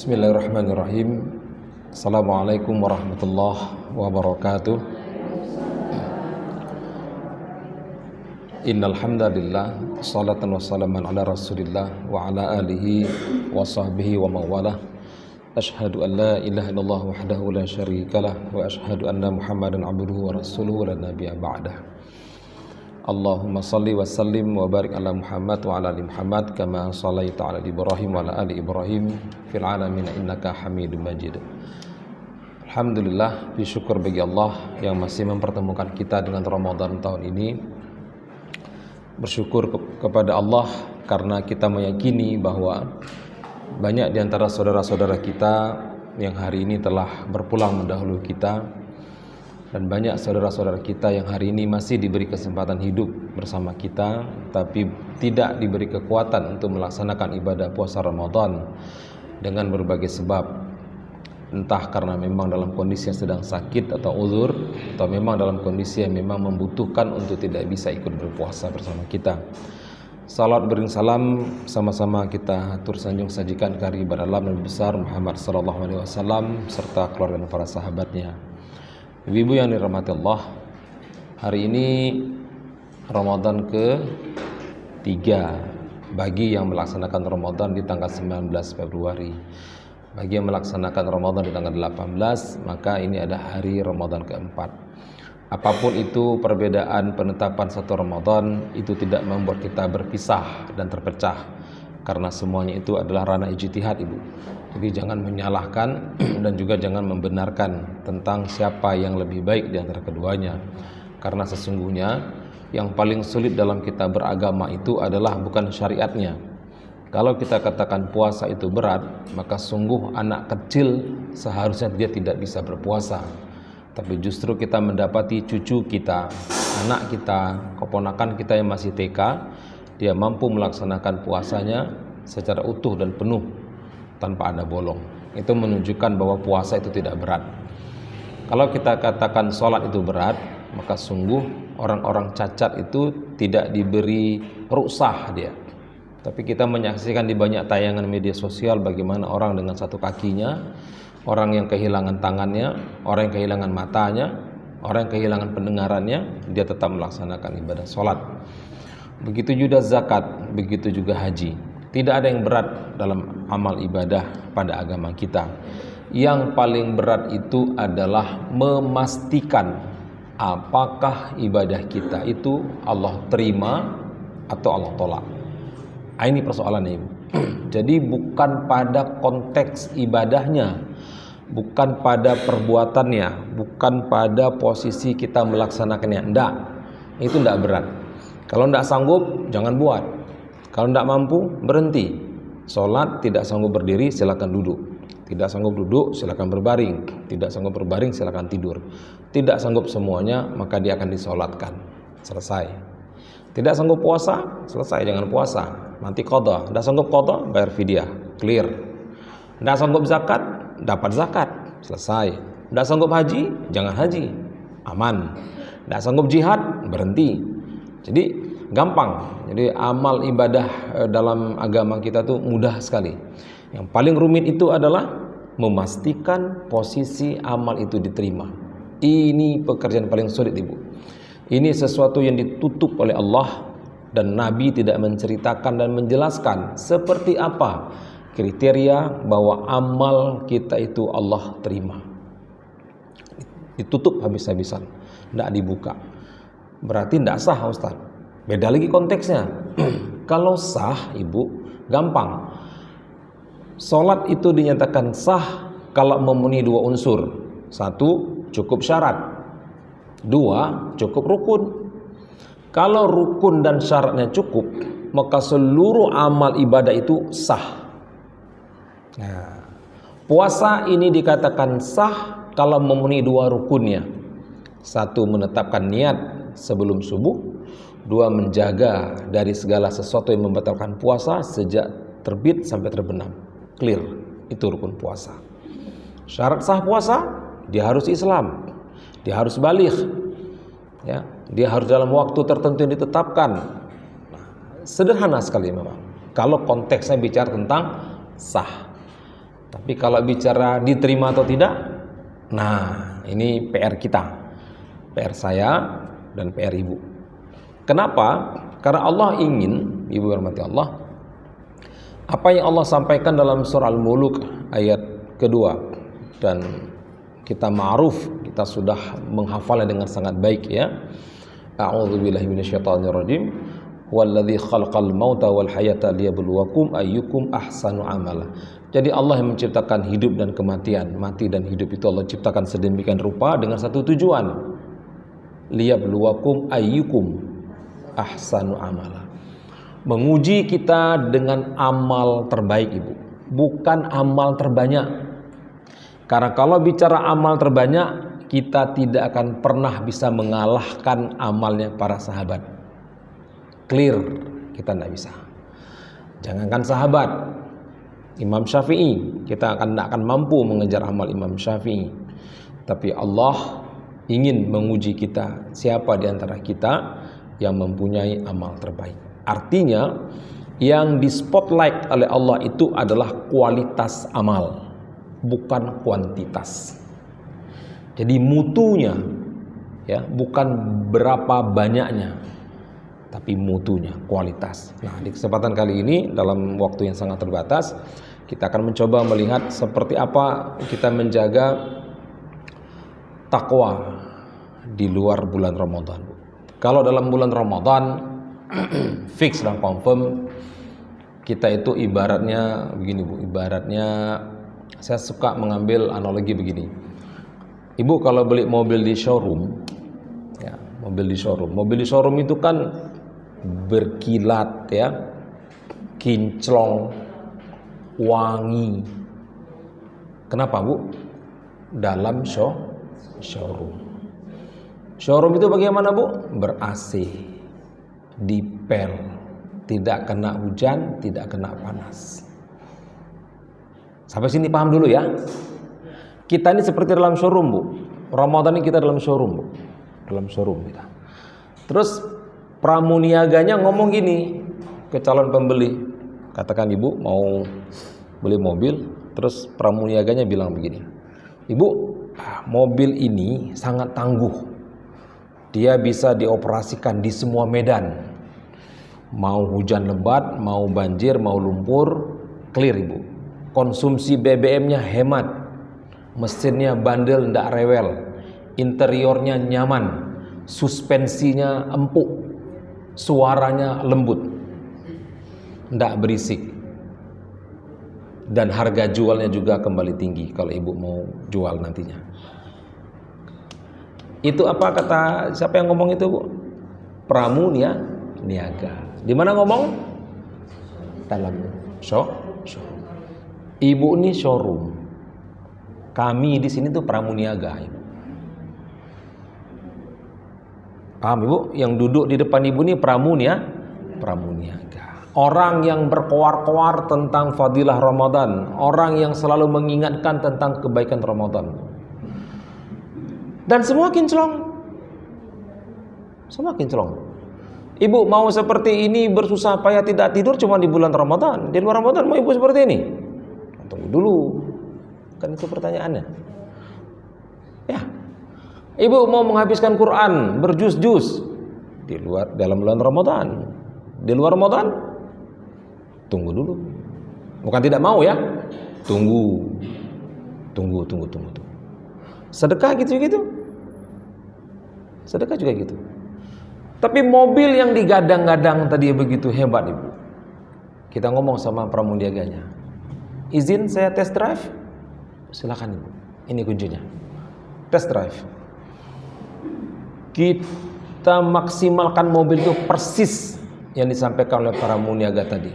Bismillahirrahmanirrahim. Assalamualaikum warahmatullahi wabarakatuh. Innal hamdalillah, shalatan wassalaman ala Rasulillah wa ala alihi wa sahbihi wa mawalah. Asyhadu an la ilaha illallah wahdahu la syarikalah wa asyhadu anna Muhammadan abduhu wa rasuluhu la nabiyya ba'dah. Allahumma salli wa sallim wa barik ala Muhammad wa ala ali Muhammad kama shallaita ala Ibrahim wa ala ali Ibrahim fil alamin innaka Hamidum Majid. Alhamdulillah, bersyukur bagi Allah yang masih mempertemukan kita dengan Ramadan tahun ini. Bersyukur kepada Allah karena kita meyakini bahwa banyak di antara saudara-saudara kita yang hari ini telah berpulang mendahului kita, dan banyak saudara-saudara kita yang hari ini masih diberi kesempatan hidup bersama kita, tapi tidak diberi kekuatan untuk melaksanakan ibadah puasa Ramadan dengan berbagai sebab. Entah karena memang dalam kondisi yang sedang sakit atau uzur, atau memang dalam kondisi yang memang membutuhkan untuk tidak bisa ikut berpuasa bersama kita. Salat bering salam sama-sama kita atur sanjung sajikan kari ibadah Nabi besar Muhammad sallallahu alaihi wasallam serta keluarga dan para sahabatnya. Ibu-ibu yang dirahmati Allah, hari ini Ramadan ke-3 bagi yang melaksanakan Ramadan di tanggal 19 Februari. Bagi yang melaksanakan Ramadan di tanggal 18, maka ini ada hari Ramadan ke-4. Apapun itu perbedaan penetapan satu Ramadan, itu tidak membuat kita berpisah dan terpecah, karena semuanya itu adalah ranah ijtihad, Ibu. Jadi jangan menyalahkan dan juga jangan membenarkan tentang siapa yang lebih baik di antara keduanya. Karena sesungguhnya yang paling sulit dalam kita beragama itu adalah bukan syariatnya. Kalau kita katakan puasa itu berat, maka sungguh anak kecil seharusnya dia tidak bisa berpuasa. Tapi justru kita mendapati cucu kita, anak kita, keponakan kita yang masih TK, dia mampu melaksanakan puasanya secara utuh dan penuh tanpa ada bolong. Itu menunjukkan bahwa puasa itu tidak berat. Kalau kita katakan sholat itu berat, maka sungguh orang-orang cacat itu tidak diberi ruksah dia. Tapi kita menyaksikan di banyak tayangan media sosial bagaimana orang dengan satu kakinya, orang yang kehilangan tangannya, orang yang kehilangan matanya, orang yang kehilangan pendengarannya, dia tetap melaksanakan ibadah sholat. Begitu juga zakat, begitu juga haji. Tidak ada yang berat dalam amal ibadah pada agama kita. Yang paling berat itu adalah memastikan apakah ibadah kita itu Allah terima atau Allah tolak. Ini persoalannya, Ibu. Jadi bukan pada konteks ibadahnya, bukan pada perbuatannya, bukan pada posisi kita melaksanakannya. Enggak, itu enggak berat. Kalau enggak sanggup, jangan buat. Kalau tidak mampu, berhenti. Sholat tidak sanggup berdiri, silakan duduk. Tidak sanggup duduk, silakan berbaring. Tidak sanggup berbaring, silakan tidur. Tidak sanggup semuanya, maka dia akan disolatkan. Selesai. Tidak sanggup puasa, selesai, jangan puasa. Nanti qadha. Tidak sanggup qadha, bayar fidyah. Clear. Tidak sanggup zakat, dapat zakat. Selesai. Tidak sanggup haji, jangan haji. Aman. Tidak sanggup jihad, berhenti. Jadi gampang. Jadi amal ibadah dalam agama kita tuh mudah sekali. Yang paling rumit itu adalah memastikan posisi amal itu diterima. Ini pekerjaan paling sulit, Ibu. Ini sesuatu yang ditutup oleh Allah, dan Nabi tidak menceritakan dan menjelaskan seperti apa kriteria bahwa amal kita itu Allah terima. Ditutup habis-habisan, tidak dibuka. Berarti tidak sah, Ustaz. Beda lagi konteksnya. Kalau sah, Ibu, gampang. Sholat itu dinyatakan sah kalau memenuhi dua unsur. 1, cukup syarat. 2, cukup rukun. Kalau rukun dan syaratnya cukup, maka seluruh amal ibadah itu sah. Nah, puasa ini dikatakan sah kalau memenuhi dua rukunnya. 1, menetapkan niat sebelum subuh. 2, menjaga dari segala sesuatu yang membatalkan puasa sejak terbit sampai terbenam. Clear, itu rukun puasa. Syarat sah puasa, dia harus Islam, dia harus baligh, ya, dia harus dalam waktu tertentu yang ditetapkan. Sederhana sekali memang. Kalau konteksnya bicara tentang sah. Tapi kalau bicara diterima atau tidak, nah ini PR kita, PR saya dan PR ibu. Kenapa? Karena Allah ingin, ibu hormati Allah, apa yang Allah sampaikan dalam surah Al-Mulk ayat kedua, dan kita ma'ruf, kita sudah menghafalnya dengan sangat baik ya. A'udzubillahi minasyaitonirrajim. Walladzi khalaqal mauta wal hayata liyabluwakum ayyukum ahsanu amala. Jadi Allah yang menciptakan hidup dan kematian. Mati dan hidup itu Allah ciptakan sedemikian rupa dengan satu tujuan. Liyabluwakum ayyukum ahsanu amala. Menguji kita dengan amal terbaik, Ibu, bukan amal terbanyak. Karena kalau bicara amal terbanyak, kita tidak akan pernah bisa mengalahkan amalnya para sahabat. Clear, kita tidak bisa. Jangankan sahabat, Imam Syafi'i, kita tidak akan mampu mengejar amal Imam Syafi'i. Tapi Allah ingin menguji kita, siapa di antara kita yang mempunyai amal terbaik. Artinya, yang di spotlight oleh Allah itu adalah kualitas amal, bukan kuantitas. Jadi mutunya, ya, bukan berapa banyaknya, tapi mutunya, kualitas. Nah, di kesempatan kali ini dalam waktu yang sangat terbatas, kita akan mencoba melihat seperti apa kita menjaga takwa di luar bulan Ramadan. Kalau dalam bulan Ramadan fix dan confirm, kita itu ibaratnya begini, Bu. Ibaratnya saya suka mengambil analogi begini. Ibu kalau beli mobil di showroom, ya, mobil di showroom itu kan berkilat, ya, kinclong, wangi. Kenapa, Bu? Dalam showroom. Showroom itu bagaimana, Bu? Ber-AC, dipel, tidak kena hujan, tidak kena panas. Sampai sini paham dulu ya. Kita ini seperti dalam showroom, Bu. Ramadan ini kita dalam showroom, Bu. Dalam showroom kita. Terus pramuniaganya ngomong gini ke calon pembeli. Katakan ibu mau beli mobil, terus pramuniaganya bilang begini. Ibu, mobil ini sangat tangguh. Dia bisa dioperasikan di semua medan. Mau hujan lebat, mau banjir, mau lumpur, clear, Ibu. Konsumsi BBM-nya hemat. Mesinnya bandel, ndak rewel. Interiornya nyaman. Suspensinya empuk. Suaranya lembut, ndak berisik. Dan harga jualnya juga kembali tinggi kalau ibu mau jual nantinya. Itu apa kata siapa yang ngomong itu, Bu? Pramuniaga. Di mana ngomong? Dalam showroom. Ibu ini showroom. Kami di sini tuh pramuniaga, Ibu. Paham, Ibu? Yang duduk di depan ibu ini pramuniaga. Orang yang berkoar-koar tentang fadilah Ramadan, orang yang selalu mengingatkan tentang kebaikan Ramadan. Dan semua kinclong. Semua kinclong. Ibu mau seperti ini bersusah payah tidak tidur cuma di bulan Ramadan. Di luar Ramadan mau ibu seperti ini? Tunggu dulu. Kan itu pertanyaannya. Ya. Ibu mau menghabiskan Quran berjus-jus di luar dalam bulan Ramadan. Di luar Ramadan, tunggu dulu. Bukan tidak mau ya, tunggu. Sedekah gitu. Sedekah juga gitu. Tapi mobil yang digadang-gadang tadi begitu hebat, Ibu. Kita ngomong sama pramuniaganya. Izin saya test drive? Silakan, Ibu. Ini kuncinya. Test drive. Kita maksimalkan mobil itu persis yang disampaikan oleh para muniaga tadi.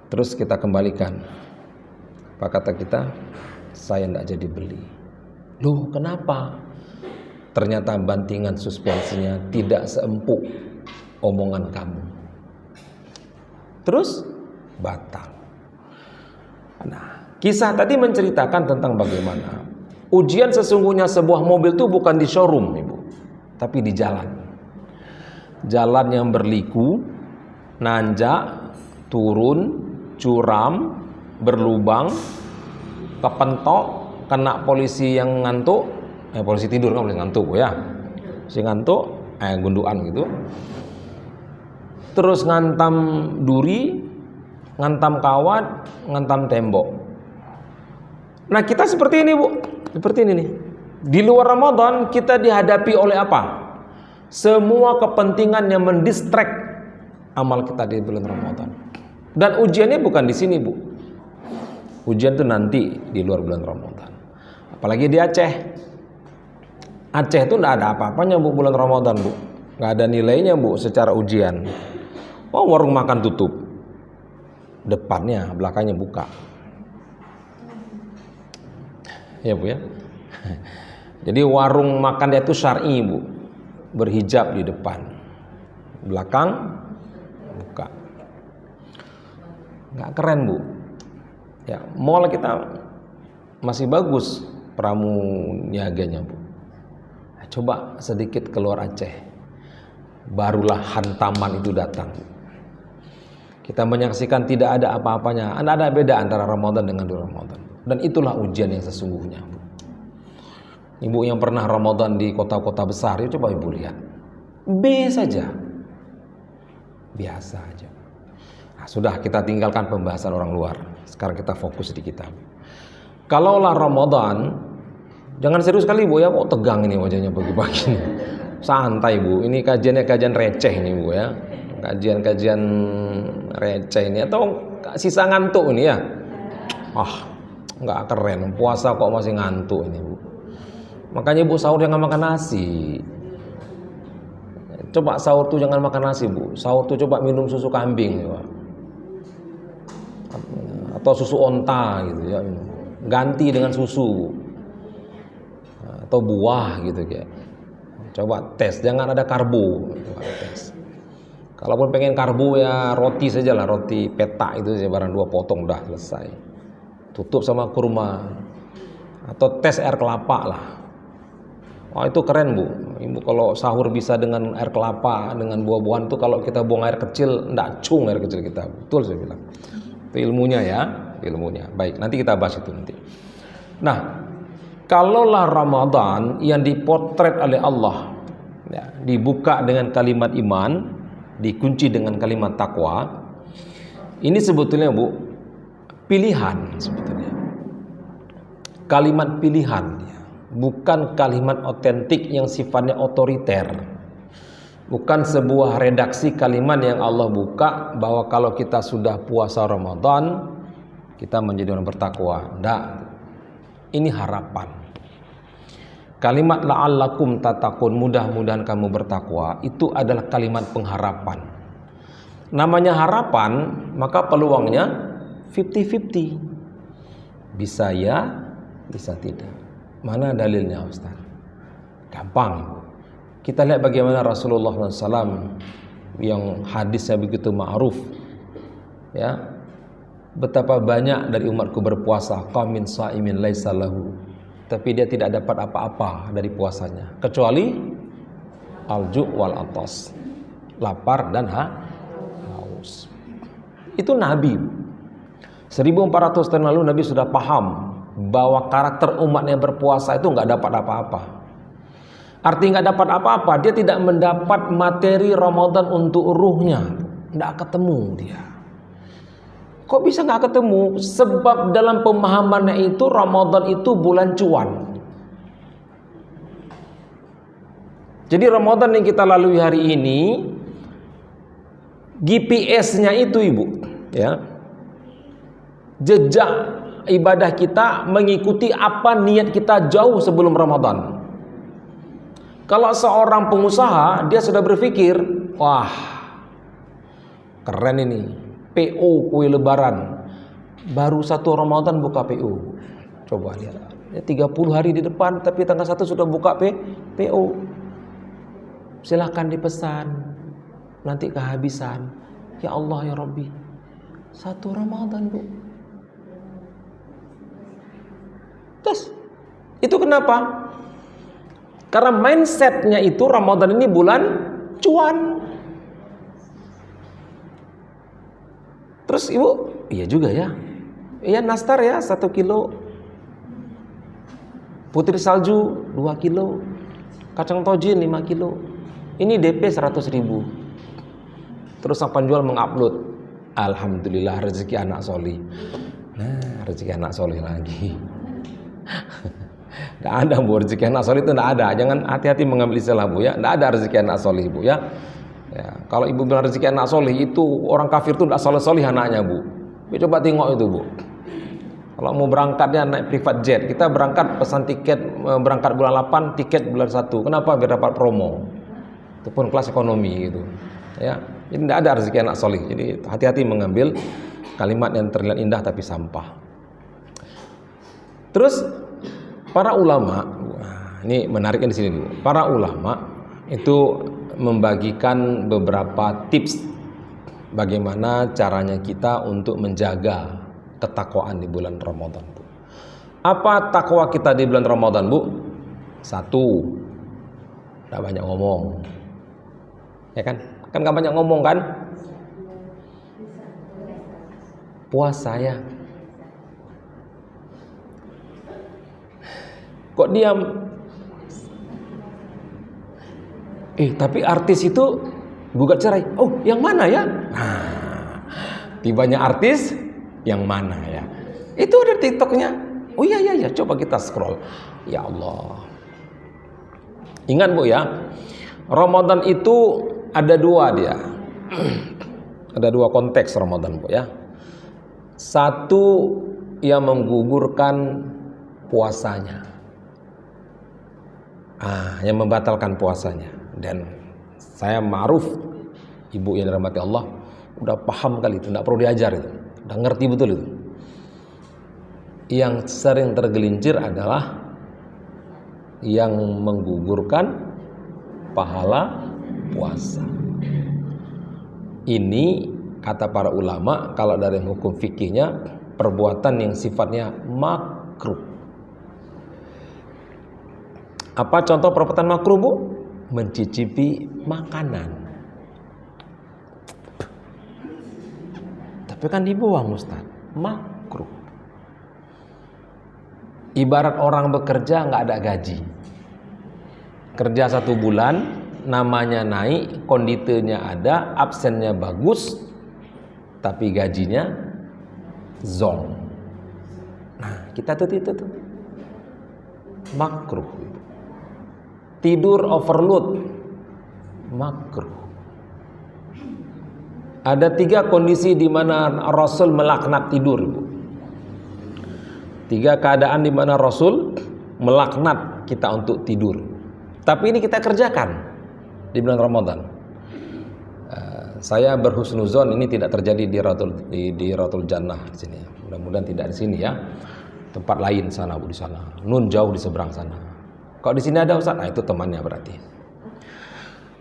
Terus kita kembalikan. Apa kata kita? Saya tidak jadi beli. Loh, kenapa? Ternyata bantingan suspensinya tidak seempuk omongan kamu. Terus batal. Nah, kisah tadi menceritakan tentang bagaimana ujian sesungguhnya sebuah mobil itu bukan di showroom, Ibu, tapi di jalan. Jalan yang berliku, nanjak, turun, curam, berlubang, kepentok, kena polisi yang ngantuk, polisi tidur kan, polisi ngantuk ya, polisi ngantuk, gundukan gitu, terus ngantam duri, ngantam kawat, ngantam tembok. Nah kita seperti ini Bu, seperti ini nih. Di luar Ramadan kita dihadapi oleh apa? Semua kepentingan yang mendistract amal kita di bulan Ramadan. Dan ujiannya bukan di sini Bu. Ujian itu nanti di luar bulan Ramadan. Apalagi di Aceh. Aceh itu tidak ada apa-apanya Bu bulan Ramadan Bu. Nggak ada nilainya Bu secara ujian. Oh warung makan tutup. Depannya, belakangnya buka. Ya Bu ya. Jadi warung makan itu syar'i Bu. Berhijab di depan. Belakang buka. Nggak keren Bu. Ya, mall kita masih bagus pramuniaganya Bu. Nah, coba sedikit keluar Aceh, barulah hantaman itu datang. Kita menyaksikan tidak ada apa-apanya. Ada beda antara Ramadan dengan luar Ramadan. Dan itulah ujian yang sesungguhnya Bu. Ibu yang pernah Ramadan di kota-kota besar, ya coba Ibu lihat. B saja. Biasa aja. Nah, sudah kita tinggalkan pembahasan orang luar. Sekarang kita fokus di kita. Kalaulah Ramadan, jangan serius sekali Bu ya, kok tegang ini wajahnya pagi-pagi ini. Santai Bu, ini kajiannya kajian receh ini Bu ya. Kajian-kajian receh ini, atau sisa ngantuk ini ya. Nggak keren, puasa kok masih ngantuk ini Bu. Makanya Bu sahur jangan makan nasi. Coba sahur tuh jangan makan nasi Bu. Sahur tuh coba minum susu kambing ya, Pak. Atau susu onta gitu ya, ganti dengan susu atau buah gitu ya. Coba tes, jangan ada karbo. Coba tes. Kalaupun pengen karbo ya roti sajalah, roti peta itu saja, barang 2 potong udah selesai. Tutup sama kurma atau tes air kelapa lah. Wah itu keren Bu. Ibu kalau sahur bisa dengan air kelapa, dengan buah-buahan itu, kalau kita buang air kecil ndak cung air kecil kita. Betul saya bilang. Itu ilmunya ya, ilmunya. Baik, nanti kita bahas itu nanti. Nah, kalaulah Ramadan yang dipotret oleh Allah ya, dibuka dengan kalimat iman, dikunci dengan kalimat takwa, ini sebetulnya Bu pilihan sebetulnya. Kalimat pilihan ya. Bukan kalimat otentik yang sifatnya otoriter. Bukan sebuah redaksi kalimat yang Allah buka bahwa kalau kita sudah puasa Ramadan kita menjadi orang bertakwa. Tidak. Ini harapan. Kalimat la'allakum tattaqun, mudah-mudahan kamu bertakwa, itu adalah kalimat pengharapan. Namanya harapan, maka peluangnya 50-50. Bisa ya, bisa tidak. Mana dalilnya Ustaz? Gampang. Kita lihat bagaimana Rasulullah SAW yang hadisnya begitu ma'ruf ya. Betapa banyak dari umatku berpuasa, qamin sha'imin laisa lahu, tapi dia tidak dapat apa-apa dari puasanya kecuali al-ju' wal atas, lapar dan haus. Itu Nabi. 1400 tahun lalu Nabi sudah paham bahwa karakter umatnya berpuasa itu nggak dapat apa-apa. Artinya nggak dapat apa-apa, dia tidak mendapat materi Ramadan untuk ruhnya, nggak ketemu dia. Kok bisa nggak ketemu? Sebab dalam pemahamannya itu Ramadan itu bulan cuan. Jadi Ramadan yang kita lalui hari ini, GPS-nya itu Ibu, ya, jejak ibadah kita mengikuti apa niat kita jauh sebelum Ramadan. Kalau seorang pengusaha dia sudah berpikir, wah keren ini, PO kue lebaran, baru 1 Ramadan buka PO. Coba lihat, 30 hari di depan tapi tanggal 1 sudah buka PO. Silahkan dipesan, nanti kehabisan. Ya Allah ya Rabbi, 1 Ramadan Bu. Terus itu kenapa? Karena mindsetnya itu Ramadan ini bulan cuan. Terus Ibu, iya juga ya. Iya, nastar ya 1 kilo, putri salju 2 kilo, kacang tojin 5 kilo. Ini DP 100.000. Terus sang penjual mengupload, alhamdulillah rezeki anak solih. Nah, rezeki anak solih lagi. Tidak ada bu, rezeki anak solih itu tidak ada. Jangan hati-hati mengambil istilah bu ya. Tidak ada rezeki anak solih bu ya. Ya, kalau ibu bilang rezeki anak solih itu orang kafir itu tidak soleh-solih anaknya bu. Coba tengok itu bu. Kalau mau berangkatnya naik private jet, kita berangkat pesan tiket berangkat bulan 8, tiket bulan 1. Kenapa? Biar dapat promo. Itu pun kelas ekonomi gitu. Ya, jadi tidak ada rezeki anak solih. Jadi hati-hati mengambil kalimat yang terlihat indah tapi sampah. Terus para ulama, ini menariknya di sini dulu. Para ulama itu membagikan beberapa tips bagaimana caranya kita untuk menjaga ketakwaan di bulan Ramadan. Apa takwa kita di bulan Ramadan, Bu? 1, tidak banyak ngomong. Ya kan? Kan gak banyak ngomong kan? Puasa ya. Kok diam? Tapi artis itu gugat cerai. Oh, yang mana ya? Nah, tibanya artis yang mana ya? Itu ada TikToknya. Oh iya, coba kita scroll. Ya Allah. Ingat bu ya, Ramadan itu ada 2 dia. Ada 2 konteks Ramadan bu ya. 1 yang menggugurkan puasanya. Yang membatalkan puasanya. Dan saya ma'ruf, ibu yang dirahmati Allah, udah paham kali itu, tidak perlu diajar itu, udah ngerti betul itu. Yang sering tergelincir adalah yang menggugurkan pahala puasa. Ini kata para ulama, kalau dari hukum fikihnya, perbuatan yang sifatnya makruh. Apa contoh perbuatan makruh bu? Mencicipi makanan. Tapi kan dibuang Ustaz. Makruh. Ibarat orang bekerja nggak ada gaji. Kerja 1 bulan, namanya naik, konditernya ada, absennya bagus, tapi gajinya zong. Nah, kita tuh itu tuh makruh. Tidur overload, makruh. Ada 3 kondisi di mana Rasul melaknat tidur, Bu. 3 keadaan di mana Rasul melaknat kita untuk tidur. Tapi ini kita kerjakan di bulan Ramadan. Saya berhusnuzon ini tidak terjadi di Ratul Jannah di sini. Mudah-mudahan tidak di sini ya. Tempat lain sana Bu, di sana. Nun jauh di seberang sana. Kalau di sini ada Ustaz, itu temannya berarti.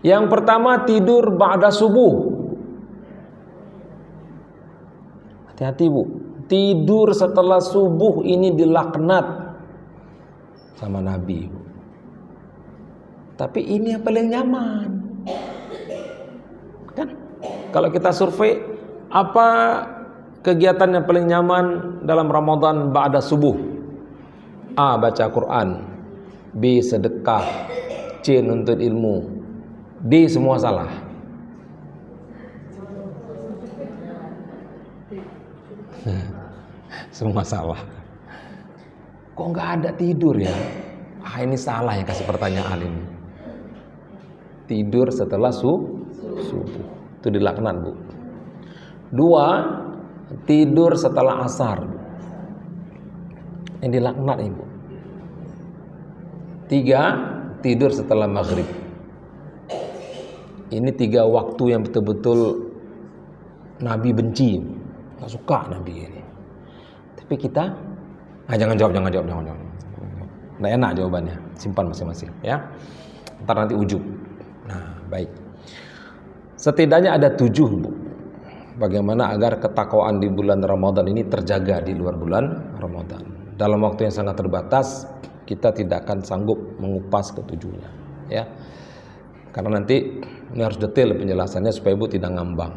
Yang pertama tidur ba'da subuh. Hati-hati Bu, tidur setelah subuh ini dilaknat sama Nabi Bu. Tapi ini yang paling nyaman. Kan? Kalau kita survei, apa kegiatan yang paling nyaman dalam Ramadan ba'da subuh? A. Baca Quran, B. Sedekah, C. Nuntut ilmu, D. Semua salah. Semua salah. Kok nggak ada tidur ya? Ini salah yang kasih pertanyaan ini. Tidur setelah subuh itu dilaknat Bu. 2. Tidur setelah asar, yang dilaknat Ibu. 3. Tidur setelah maghrib. Ini 3 waktu yang betul-betul Nabi benci, nggak suka Nabi ini. Tapi kita, jangan jawab. Nggak enak jawabannya, simpan masing-masing ya. Ntar nanti ujub. Nah, baik. Setidaknya ada 7 Bu. Bagaimana agar ketakwaan di bulan Ramadan ini terjaga di luar bulan Ramadan. Dalam waktu yang sangat terbatas, kita tidak akan sanggup mengupas ketujuhnya ya. Karena nanti ini harus detail penjelasannya supaya Ibu tidak ngambang.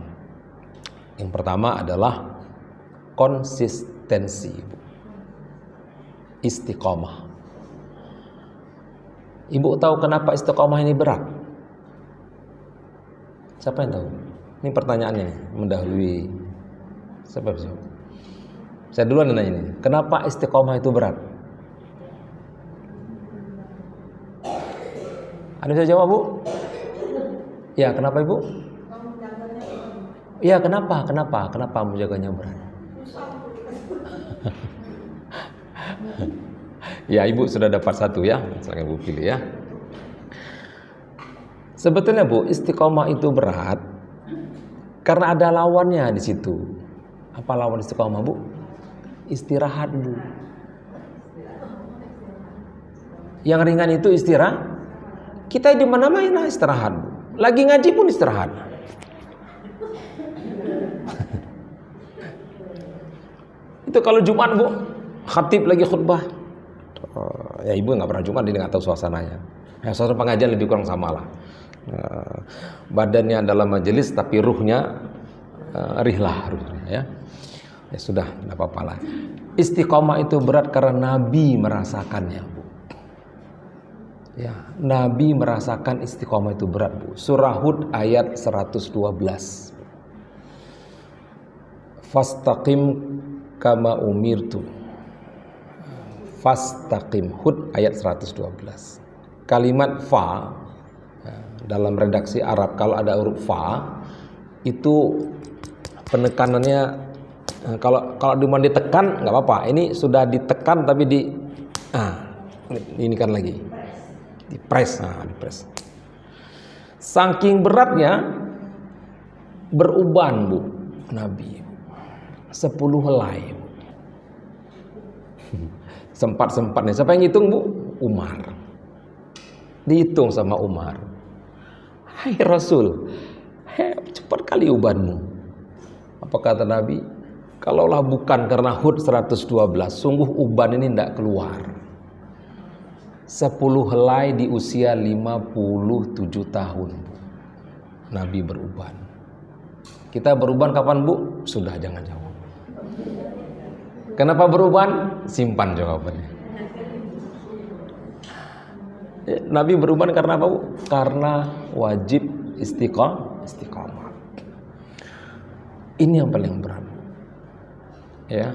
Yang pertama adalah konsisten. konsistensi, Ibu. Istiqomah. Ibu tahu kenapa istiqomah ini berat? Siapa yang tahu? Ini pertanyaannya nih, mendahului. Siapa bisa? Saya duluan nanya ini. Kenapa istiqomah itu berat? Ada bisa jawab, Bu? Ya, kenapa, Ibu? Ya, kenapa? Kenapa menjaganya berat? Ya, Ibu sudah dapat satu ya. Silakan Ibu pilih ya. Sebetulnya, Bu, istiqomah itu berat karena ada lawannya di situ. Apa lawan istiqomah, Bu? Istirahat, Bu. Yang ringan itu istirahat. Kita di mana-mana istirahat, Bu. Lagi ngaji pun istirahat. Itu kalau Jumat, Bu, khatib lagi khutbah. Ya Ibu nggak pernah Jumat, jadi nggak tahu suasananya. Ya, suasana pengajian lebih kurang sama lah. Badannya dalam majelis tapi ruhnya rihlah ya. Ya sudah, tidak apa-apa lah. Istiqomah itu berat karena Nabi merasakannya, Bu. Ya, Nabi merasakan istiqomah itu berat, Bu. Surah Hud ayat 112. Fastaqim kama umirtu. Fastaqim, Hud ayat 112. Kalimat fa dalam redaksi Arab, kalau ada huruf fa itu penekanannya, kalau cuma ditekan nggak apa-apa. Ini sudah ditekan tapi ini kan lagi dipres, dipres. Saking beratnya beruban, Bu, Nabi 10 helai. Sempat-sempatnya. Siapa yang hitung, Bu? Umar. Dihitung sama Umar. Hai Rasul, cepat kali ubanmu. Apa kata Nabi? Kalaulah bukan karena Hud 112, sungguh uban ini tidak keluar. 10 helai di usia 57 tahun, Bu. Nabi beruban. Kita beruban kapan, Bu? Sudah, jangan jawab. Kenapa beruban? Simpan jawabannya. Nabi beruban karena apa, Bu? Karena wajib istiqomah. Ini yang paling berat. Ya,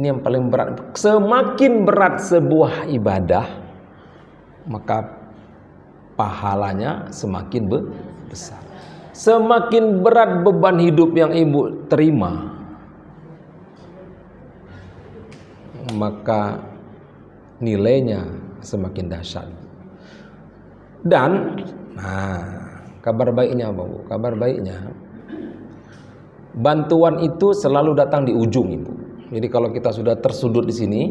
ini yang paling berat. Semakin berat sebuah ibadah, maka pahalanya semakin besar. Semakin berat beban hidup yang Ibu terima, maka nilainya semakin dahsyat. Dan kabar baiknya apa, Bu? Kabar baiknya, bantuan itu selalu datang di ujung, Ibu. Jadi kalau kita sudah tersudut di sini,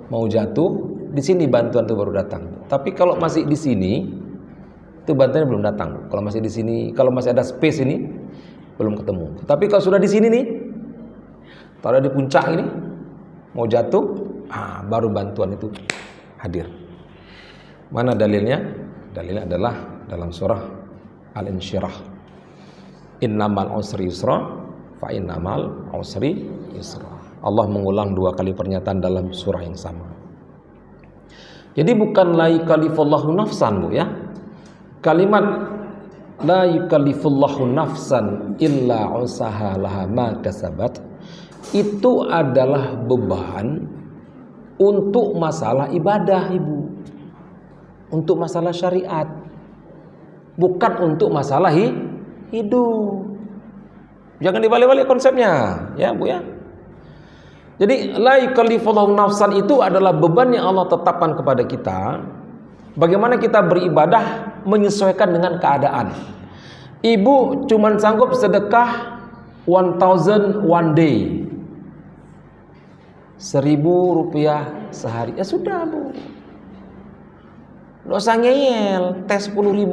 mau jatuh, di sini bantuan itu baru datang. Tapi kalau masih di sini, itu bantuannya belum datang. Kalau masih di sini, kalau masih ada space ini, belum ketemu. Tapi kalau sudah di sini nih, kalau di puncak ini, mau jatuh, baru bantuan itu hadir. Mana dalilnya? Dalilnya adalah dalam surah Al-Insyirah. Innamal usri yusra, fa innamal usri yusra. Allah mengulang 2 kali pernyataan dalam surah yang sama. Jadi bukan la yukallifullahu nafsan, Bu, ya. Kalimat la yukallifullahu nafsan illa usaha laha ma kasabat itu adalah beban untuk masalah ibadah, Ibu. Untuk masalah syariat. Bukan untuk masalah hidup. Jangan dibalik-balik konsepnya, ya, Bu, ya. Jadi la yukallifullahu nafsan itu adalah beban yang Allah tetapkan kepada kita. Bagaimana kita beribadah menyesuaikan dengan keadaan. Ibu cuman sanggup sedekah 1000 one day, 1000 rupiah sehari. Ya sudah, Bu. Nggak usah ngeyel, tes 10.000.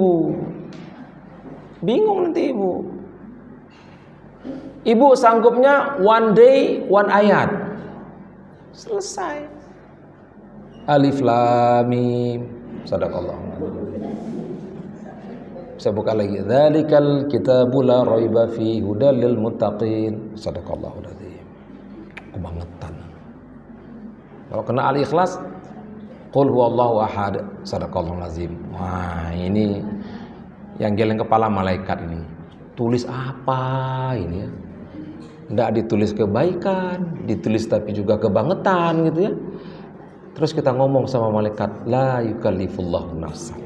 Bingung nanti Ibu. Ibu sanggupnya one day, one ayat. Selesai. Alif Lam Mim. Sadaqallah. Saya buka lagi. Dzalikal kitabu la raiba fihi hudal lil muttaqin. Sadaqallahul adzim. Kebangetan. Kalau kena Al-Ikhlas, qul huwallahu ahad, sadaqallahul azim. Wah, ini yang geleng kepala malaikat ini. Tulis apa ini ya? Tidak ditulis kebaikan, ditulis tapi juga kebangetan gitu ya. Terus kita ngomong sama malaikat, la yukallifullahu nafsan.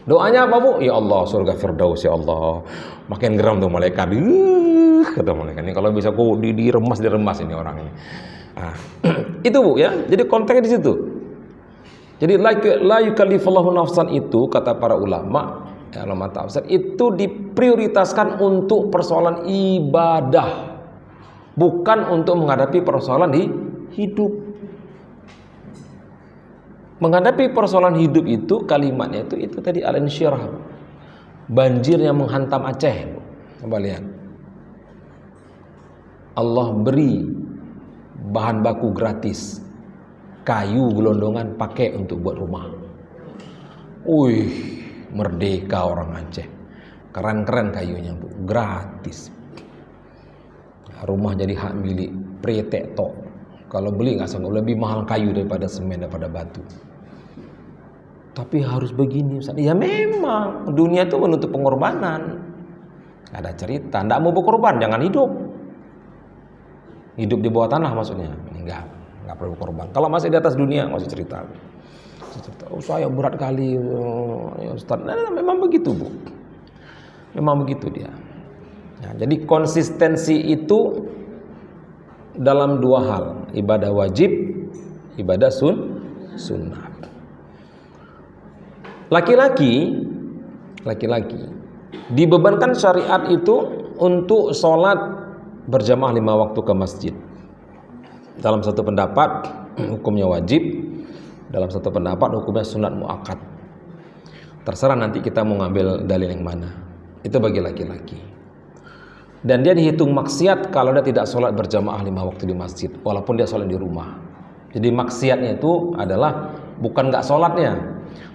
Doanya apa bu? Ya Allah, surga Firdaus ya Allah. Makin geram tuh malaikat. Kata malaikat ini kalau bisa kok diremas ini orang ini. Nah, itu bu ya. Jadi konteksnya di situ. Jadi la yukallifullahu nafsan itu kata para ulama, ya, ulama tafsir itu diprioritaskan untuk persoalan ibadah, bukan untuk menghadapi persoalan di hidup. Menghadapi persoalan hidup itu kalimatnya itu tadi al-insyirah, banjir yang menghantam Aceh. Coba lihat, Allah beri bahan baku gratis, kayu gelondongan pakai untuk buat rumah. Wih, merdeka orang Aceh, keren-keren kayunya bu, gratis. Rumah jadi hak milik pretek tok. Kalau beli nggak sanggup, lebih mahal kayu daripada semen, daripada batu. Tapi harus begini Ustaz. Ya memang dunia itu menuntut pengorbanan. Gak ada cerita, nggak mau berkorban jangan hidup. Hidup di bawah tanah maksudnya. Enggak perlu korban. Kalau masih di atas dunia masih cerita. Oh, saya berat kali ya Ustaz. Nah, memang begitu bu. Memang begitu dia. Nah, jadi konsistensi itu dalam dua hal, ibadah wajib, ibadah sunnah. Laki-laki dibebankan syariat itu untuk sholat berjamaah 5 waktu ke masjid. Dalam satu pendapat hukumnya wajib, dalam satu pendapat hukumnya sunat muakkad. Terserah nanti kita mau ngambil dalil yang mana. Itu bagi laki-laki. Dan dia dihitung maksiat kalau dia tidak sholat berjamaah 5 waktu di masjid, walaupun dia sholat di rumah. Jadi maksiatnya itu adalah bukan nggak sholatnya,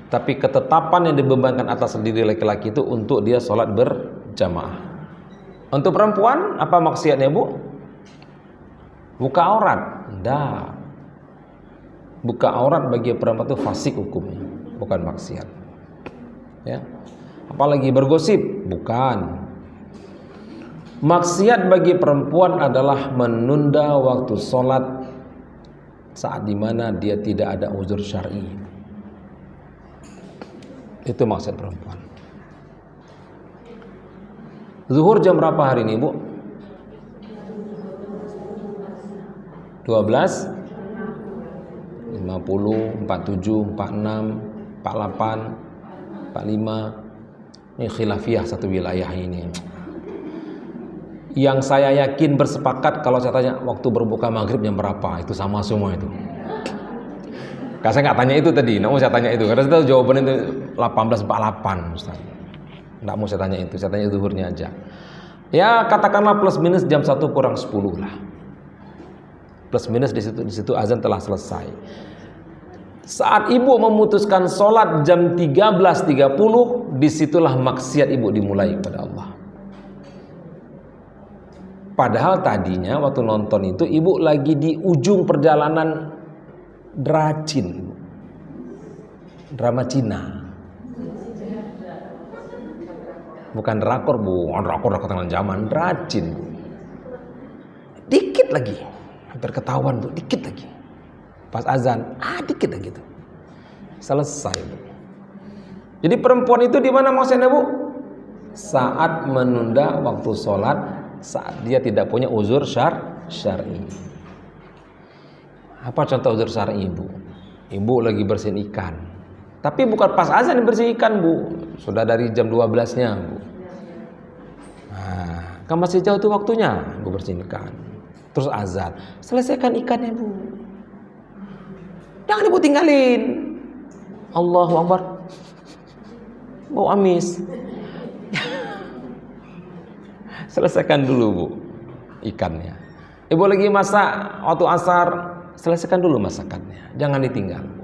tapi ketetapan yang dibebankan atas diri laki-laki itu untuk dia sholat berjamaah. Untuk perempuan apa maksiatnya bu? Buka aurat. Enggak. Buka aurat bagi perempuan itu fasik hukumnya, bukan maksiat. Ya. Apalagi bergosip, bukan. Maksiat bagi perempuan adalah menunda waktu sholat saat dimana dia tidak ada uzur syar'i. Itu maksiat perempuan. Zuhur jam berapa hari ini bu? 12, 50, 47, 46, 48, 45. Ini khilafiyah satu wilayah ini. Yang saya yakin bersepakat kalau saya tanya waktu berbuka maghrib jam berapa, itu sama semua itu. Karena saya nggak tanya itu tadi, namun saya tanya itu karena saya tahu jawabannya itu 18.48 Ustaz. Nggak mau saya tanya itu, saya tanya zuhurnya aja. Ya katakanlah plus minus jam 1 kurang 10 lah. Plus minus di situ azan telah selesai. Saat ibu memutuskan sholat jam 13.30, disitulah maksiat ibu dimulai kepada Allah. Padahal tadinya waktu nonton itu ibu lagi di ujung perjalanan Dracin, drama Cina. Bukan drakor bu, drakor udah ketinggalan zaman, Dracin bu. Dikit lagi, hampir ketahuan bu, dikit lagi. Pas azan, dikit lagi tuh. Selesai bu. Jadi perempuan itu di mana maksudnya bu? Saat menunda waktu sholat, saat dia tidak punya uzur syar'i. Apa contoh uzur syar'i ibu? Ibu lagi bersihin ikan. Tapi bukan pas azan bersihin ikan bu, sudah dari jam 12-nya bu. Nah, kan masih jauh tuh waktunya bu bersihin ikan. Terus azan, selesaikan ikannya bu. Jangan ibu tinggalin. Allahu Akbar. Bau amis. Selesaikan dulu bu ikannya. Ibu lagi masak waktu asar, selesaikan dulu masakannya, jangan ditinggal bu.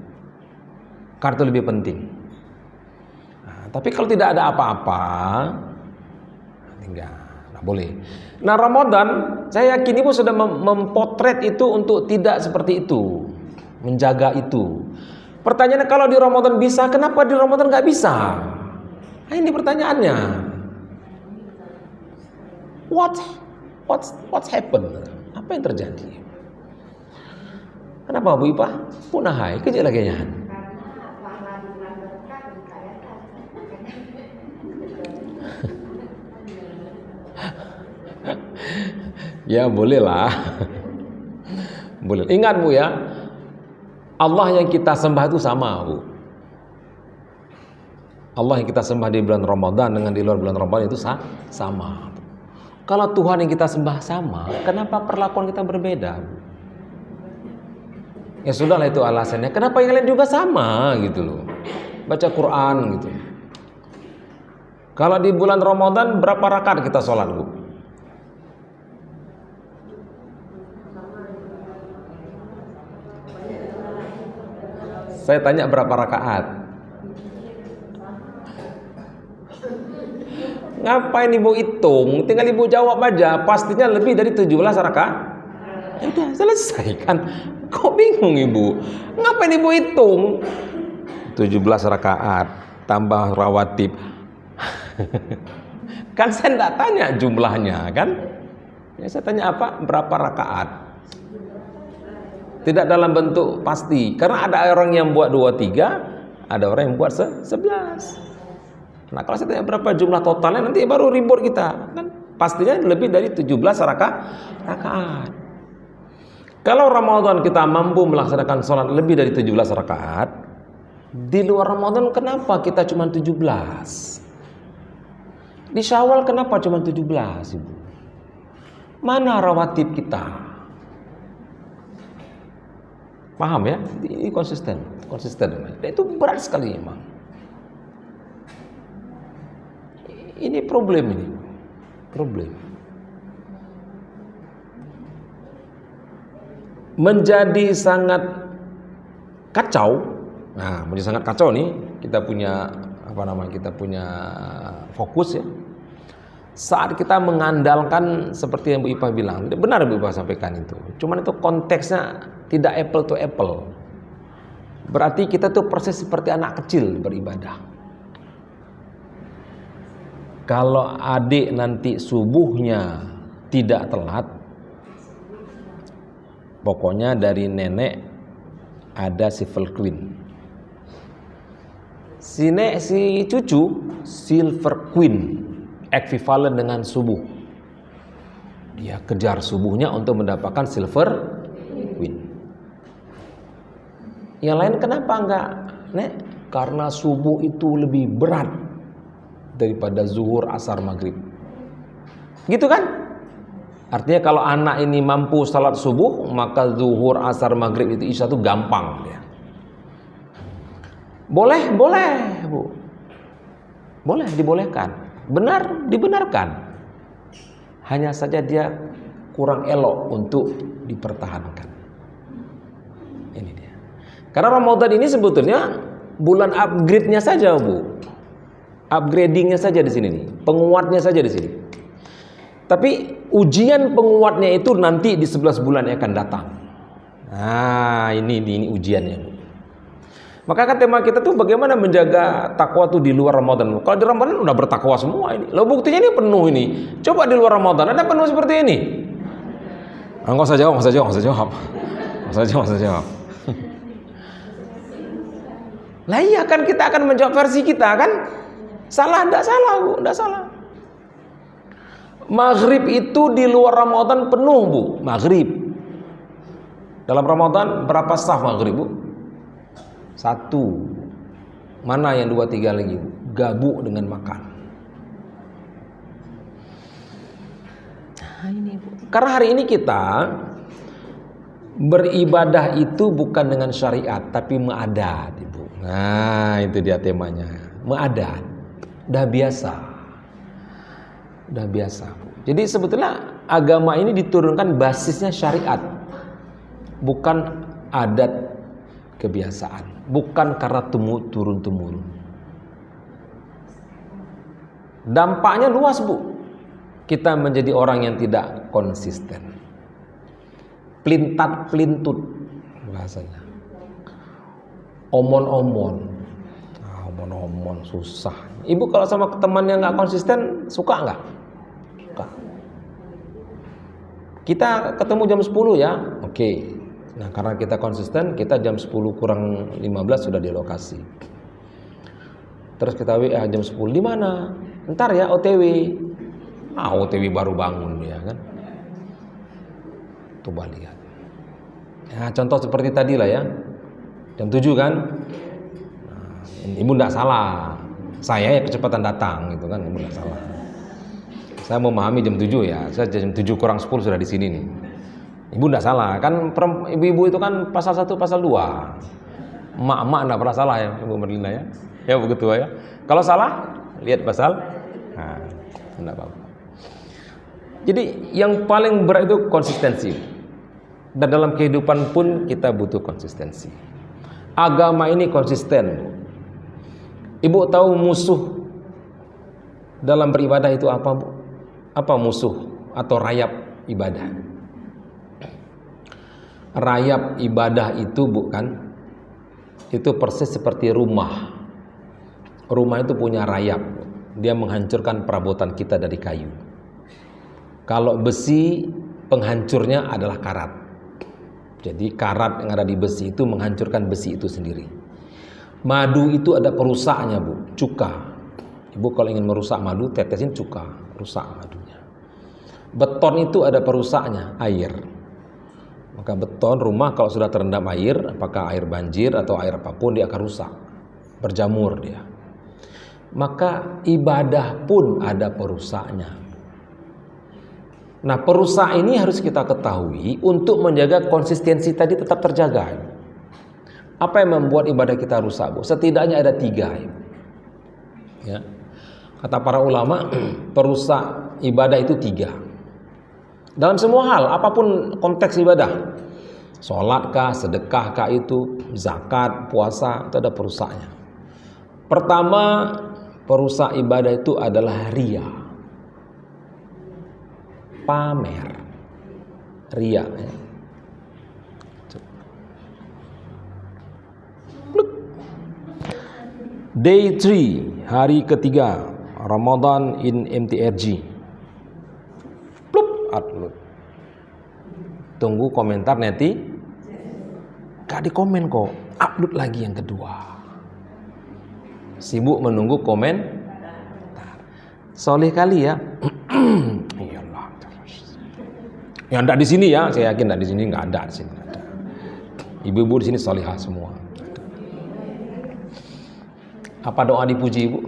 Karena itu lebih penting. Nah, tapi kalau tidak ada apa-apa, tinggal, nggak boleh. Nah, Ramadan, saya yakin Ibu sudah mempotret itu untuk tidak seperti itu, menjaga itu. Pertanyaannya, kalau di Ramadan bisa, kenapa di Ramadan nggak bisa? Nah, ini pertanyaannya. What's happened? Apa yang terjadi? Kenapa Bu Ipah? Punahai kerja lagi ya. Ya bolehlah. Boleh. Ingat Bu ya, Allah yang kita sembah itu sama Bu. Allah yang kita sembah di bulan Ramadan dengan di luar bulan Ramadan itu sama. Kalau Tuhan yang kita sembah sama, kenapa perlakuan kita berbeda Bu? Ya sudahlah, itu alasannya. Kenapa yang lain juga sama gitu loh. Baca Quran gitu. Kalau di bulan Ramadan berapa rakaat kita sholat Bu? Saya tanya berapa rakaat? Ngapain Ibu hitung? Tinggal Ibu jawab aja. Pastinya lebih dari 17 rakaat. Ya udah, selesai kan. Kok bingung Ibu? Ngapain Ibu hitung? 17 rakaat tambah rawatib. Kan saya enggak tanya jumlahnya kan? Ya, saya tanya apa? Berapa rakaat? Tidak dalam bentuk pasti. Karena ada orang yang buat 23, ada orang yang buat 11. Nah, kalau saya tanya berapa jumlah totalnya, nanti baru ribut kita. Kan pastinya lebih dari 17 rakaat. Kalau Ramadan kita mampu melaksanakan sholat lebih dari 17 rakaat, di luar Ramadan kenapa kita cuma 17? Di Syawal kenapa cuma 17 Ibu? Mana rawatib kita? Paham ya? Ini konsisten. Dan itu berat sekali memang. Ini problem. Menjadi sangat kacau. Nah, menjadi sangat kacau nih. Kita punya kita punya fokus ya. Saat kita mengandalkan seperti yang Bu Ipah bilang, benar Bu Ipah sampaikan itu. Cuman itu konteksnya tidak apple to apple. Berarti kita tuh persis seperti anak kecil beribadah. Kalau adik nanti subuhnya tidak telat, pokoknya dari nenek ada silver queen. Si cucu silver queen, ekuivalen dengan subuh. Dia kejar subuhnya untuk mendapatkan silver queen. Yang lain kenapa enggak? Nek, karena subuh itu lebih berat daripada zuhur, asar, maghrib. Gitu kan? Artinya kalau anak ini mampu salat subuh, maka zuhur, asar, maghrib itu isya itu gampang dia. Boleh Bu. Boleh, dibolehkan. Benar, dibenarkan. Hanya saja dia kurang elok untuk dipertahankan. Ini dia. Karena Ramadan ini sebetulnya bulan upgrade-nya saja, Bu. Upgrading-nya saja di sini nih. Penguatnya saja di sini. Tapi ujian penguatnya itu nanti di 11 bulan yang akan datang. Nah, ini ujiannya, Bu. Maka kan tema kita tuh bagaimana menjaga takwa tuh di luar Ramadan. Kalau di Ramadan udah bertakwa semua ini. Loh, buktinya ini penuh ini. Coba di luar Ramadan ada penuh seperti ini. Enggak usah jawab. Lah iya kan, kita akan menjawab versi kita kan? Salah, enggak salah Bu, enggak salah. Maghrib itu di luar Ramadan penuh Bu, maghrib. Dalam Ramadan berapa saf maghrib Bu? 1. Mana yang 2, 3 lagi Bu? Gabuk dengan makan. Nah ini Bu. Karena hari ini kita beribadah itu bukan dengan syariat, tapi meadat Ibu. Nah itu dia temanya, meadat. Udah biasa. Jadi sebetulnya agama ini diturunkan basisnya syariat, bukan adat kebiasaan, bukan karena turun-temurun. Dampaknya luas Bu. kita menjadi orang yang tidak konsisten. Pelintat pelintut bahasanya. Omon-omon. Omon-omon susah. Ibu kalau sama teman yang nggak konsisten suka nggak? Suka. Kita ketemu jam 10 ya, oke. Nah karena kita konsisten, kita jam 10 kurang 15 sudah di lokasi. Terus kita WA jam 10, di mana? Ntar ya OTW. OTW baru bangun ya kan. Coba lihat. Ya contoh seperti tadi lah ya. Jam 7 kan. Nah, ibu enggak salah. Saya ya kecepatan datang gitu kan, ibu enggak salah. Saya memahami jam 7 ya. Saya jam 7 kurang 10 sudah di sini nih. Ibu enggak salah. Kan ibu-ibu itu kan pasal 1 pasal 2. Emak-emak enggak pernah salah ya, Ibu Merlina ya. Ya begitu ya. Kalau salah, lihat pasal. Nah, enggak apa-apa. Jadi yang paling berat itu konsistensi. Dan dalam kehidupan pun kita butuh konsistensi. Agama ini konsisten. Ibu tahu musuh dalam beribadah itu apa, Bu? Apa musuh atau rayap ibadah? Rayap ibadah itu bukan, itu persis seperti rumah. Rumah itu punya rayap. Dia menghancurkan perabotan kita dari kayu. Kalau besi, penghancurnya adalah karat. Jadi karat yang ada di besi itu menghancurkan besi itu sendiri. Madu itu ada perusaknya, Bu, cuka. Ibu kalau ingin merusak madu, tetesin cuka, rusak madunya. Beton itu ada perusaknya, air. Maka beton rumah kalau sudah terendam air, apakah air banjir atau air apapun, dia akan rusak, berjamur dia. Maka ibadah pun ada perusaknya. Nah, perusak ini harus kita ketahui untuk menjaga konsistensi tadi tetap terjaga. Apa yang membuat ibadah kita rusak, Bu? Setidaknya ada 3. Ya. Kata para ulama, perusak ibadah itu 3. Dalam semua hal, apapun konteks ibadah, sholatkah, sedekahkah itu, zakat, puasa, itu ada perusaknya. Pertama, perusak ibadah itu adalah riya. Pamer. Riya ya. Day 3, hari ketiga Ramadan in MTRG. Upload. Tunggu komentar neti. Gak di komen kok. Upload lagi yang kedua. Sibuk menunggu komen. Soleh kali ya. Iyalah. Ya enggak di sini ya. Saya yakin enggak di sini, enggak ada di sini. Ibu-ibu di sini solihah semua. Apa doa dipuji, Ibu?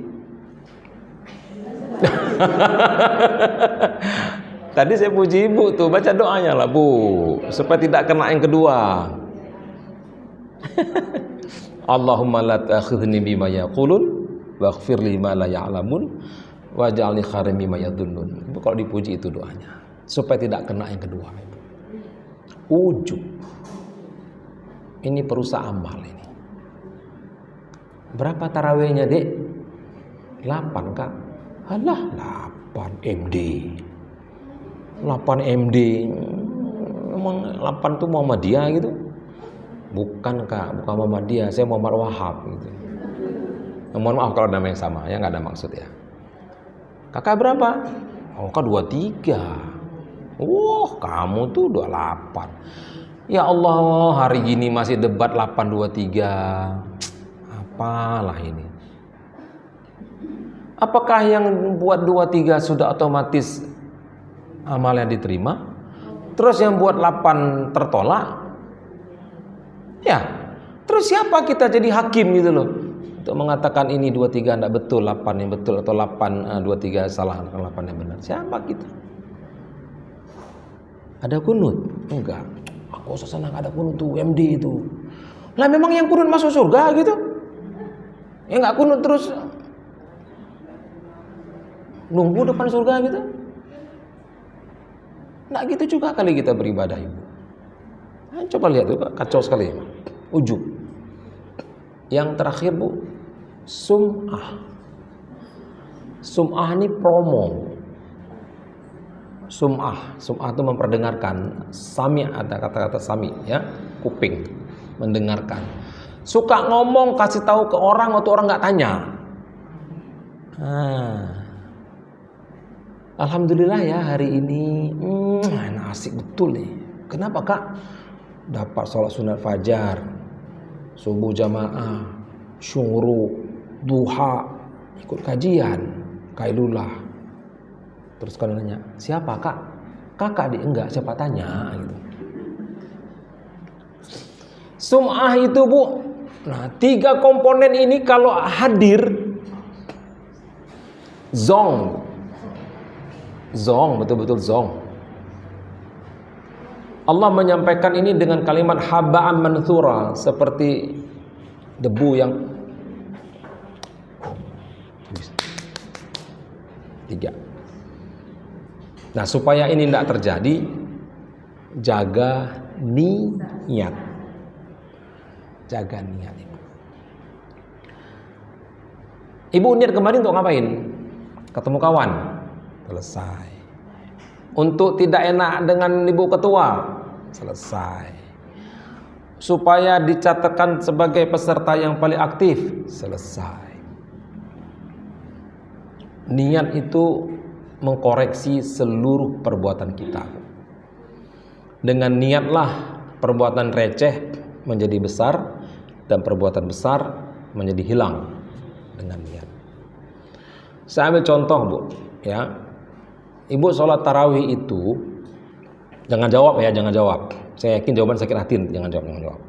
Tadi saya puji Ibu tuh, baca doanya lah, Bu, supaya tidak kena yang kedua. Allahumma la ta'khudhni bima yaqulun waghfir li ma la ya'lamun waj'alni khairan mimma yadhunnun. Ibu kalau dipuji itu doanya, supaya tidak kena yang kedua, Ibu. Ujub. Ini perusak amal ini. Berapa tarawihnya, Dek? 8, Kak. Alah, 8 MD. 8 MD. Emang 8 tuh Muhammadiyah gitu? Bukan, Kak, bukan Muhammadiyah. Saya Muhammad Wahab gitu. Mohon maaf kalau nama yang sama, ya nggak ada maksud ya. Kakak berapa? Oh, Kak 23. Wah, kamu tuh 28. Ya Allah, hari gini masih debat 8-23. Apalah ini? Apakah yang buat 23 sudah otomatis amalnya diterima? Terus yang buat 8 tertolak? Ya. Terus siapa kita jadi hakim gitu loh? Untuk mengatakan ini 23 tidak betul, 8 yang betul, atau 23 salah, 8 yang benar. Siapa kita? Ada kunut? Enggak. Aku sana nggak ada kunut tuh, MD itu. Lah memang yang kunut masuk surga gitu? Ya nggak kunut terus nunggu depan surga gitu? Nggak gitu juga kali kita beribadah, Ibu. Nah, coba lihat tuh, kacau sekali. Ujub. Yang terakhir, Bu, sum'ah. Sum'ah ini promo. Sum'ah itu memperdengarkan. Sami' ada kata-kata sami ya, kuping, mendengarkan. Suka ngomong kasih tahu ke orang waktu orang nggak tanya. Alhamdulillah ya hari ini asik betul nih. Kenapa kak? Dapat sholat sunat fajar, subuh jamaah, syuhru, duha, ikut kajian, kailulah. Terus kalau nanya, siapa kak? Kakak enggak, siapa tanya gitu. Sum'ah itu bu, nah 3 komponen ini kalau hadir, zong, betul-betul zong. Allah menyampaikan ini dengan kalimat haba'an manthura, seperti debu yang 3. Nah, supaya ini tidak terjadi, jaga niat. Jaga niat ibu. Ibu niat kemarin untuk ngapain? Ketemu kawan. Selesai. Untuk tidak enak dengan ibu ketua. Selesai. Supaya dicatatkan sebagai peserta yang paling aktif. Selesai. Niat itu mengkoreksi seluruh perbuatan kita. Dengan niatlah perbuatan receh menjadi besar dan perbuatan besar menjadi hilang dengan niat. Saya ambil contoh bu, ya. Ibu sholat tarawih itu, jangan jawab ya, jangan jawab. Saya yakin jawaban sakit hati, jangan jawab.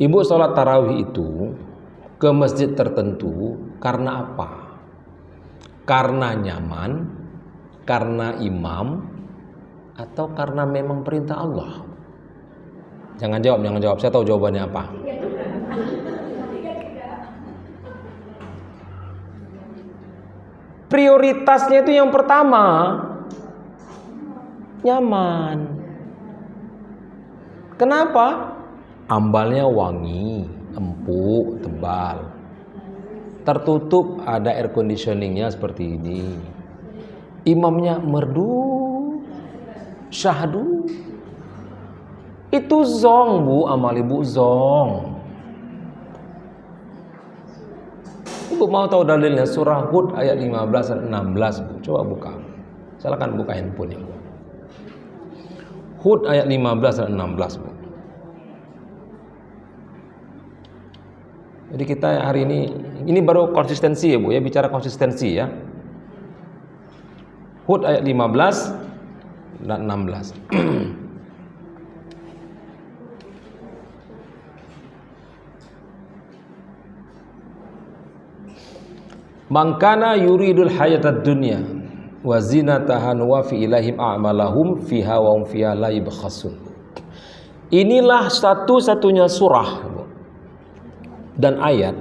Ibu sholat tarawih itu ke masjid tertentu karena apa? Karena nyaman, karena imam, atau karena memang perintah Allah? Jangan jawab. Saya tahu jawabannya apa. Prioritasnya itu yang pertama, nyaman. Kenapa? Ambalnya wangi, empuk, tebal. Tertutup, ada air conditioningnya seperti ini. Imamnya merdu, syahdu. Itu zong bu, amal ibu zong. Ibu mau tahu dalilnya? Surah Hud ayat 15 dan 16 bu. Coba buka. Silakan buka handphone ibu. Hud ayat 15 dan 16 bu. Jadi kita hari ini baru konsistensi ya bu ya, bicara konsistensi ya. Hud ayat 15 dan 16. Man kana yuridul hayatad dunya wa zinataha nuwaffi ilaihim a'malahum fiha wa hum fiha la yubkhasun. Inilah satu-satunya surah dan ayat